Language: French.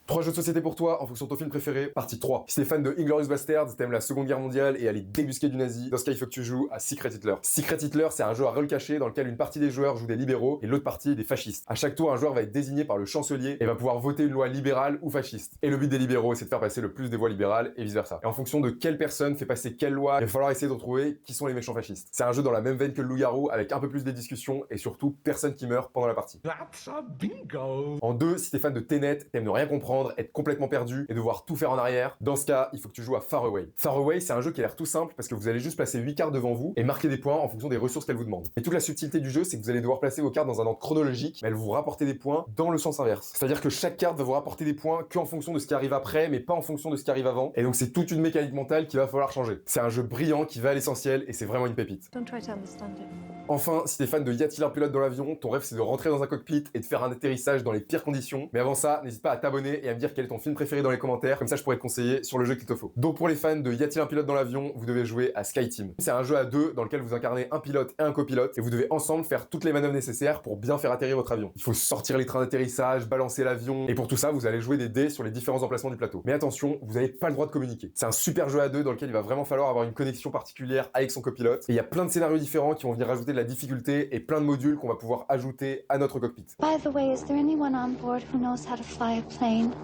3 jeux de société pour toi en fonction de ton film préféré, partie 3. Si t'es fan de Inglourious Basterds, t'aimes la Seconde Guerre mondiale et aller débusquer du nazi, dans ce cas il faut que tu joues à Secret Hitler. Secret Hitler, c'est un jeu à rôle caché dans lequel une partie des joueurs joue des libéraux et l'autre partie des fascistes. À chaque tour, un joueur va être désigné par le chancelier et va pouvoir voter une loi libérale ou fasciste. Et le but des libéraux, c'est de faire passer le plus des voix libérales et vice versa. Et en fonction de quelle personne fait passer quelle loi, il va falloir essayer de retrouver qui sont les méchants fascistes. C'est un jeu dans la même veine que le loup-garou avec un peu plus de discussions et surtout personne qui meurt pendant la partie. That's a bingo. En 2, si t'es fan de Tenet, t'aimes ne rien comprendre, être complètement perdu et devoir tout faire en arrière, dans ce cas, il faut que tu joues à Far Away. Far Away, c'est un jeu qui a l'air tout simple parce que vous allez juste placer 8 cartes devant vous et marquer des points en fonction des ressources qu'elle vous demande. Et toute la subtilité du jeu, c'est que vous allez devoir placer vos cartes dans un ordre chronologique, mais elles vous rapporter des points dans le sens inverse. C'est-à-dire que chaque carte va vous rapporter des points qu'en fonction de ce qui arrive après, mais pas en fonction de ce qui arrive avant. Et donc c'est toute une mécanique mentale qu'il va falloir changer. C'est un jeu brillant qui va à l'essentiel et c'est vraiment une pépite. Don't try to understand it. Enfin, si t'es fan de Y a-t-il un pilote dans l'avion, ton rêve c'est de rentrer dans un cockpit et de faire un atterrissage dans les pires conditions. Mais avant ça, n'hésite pas à t'abonner et à me dire quel est ton film préféré dans les commentaires, comme ça je pourrais te conseiller sur le jeu qu'il te faut. Donc pour les fans de Y a-t-il un pilote dans l'avion, vous devez jouer à SkyTeam. C'est un jeu à deux dans lequel vous incarnez un pilote et un copilote et vous devez ensemble faire toutes les manœuvres nécessaires pour bien faire atterrir votre avion. Il faut sortir les trains d'atterrissage, balancer l'avion et pour tout ça, vous allez jouer des dés sur les différents emplacements du plateau. Mais attention, vous n'avez pas le droit de communiquer. C'est un super jeu à deux dans lequel il va vraiment falloir avoir une connexion particulière avec son copilote et il y a plein de scénarios différents qui vont venir rajouter de la difficulté et plein de modules qu'on va pouvoir ajouter à notre cockpit. By the way, is there anyone on board who knows how to fly a plane?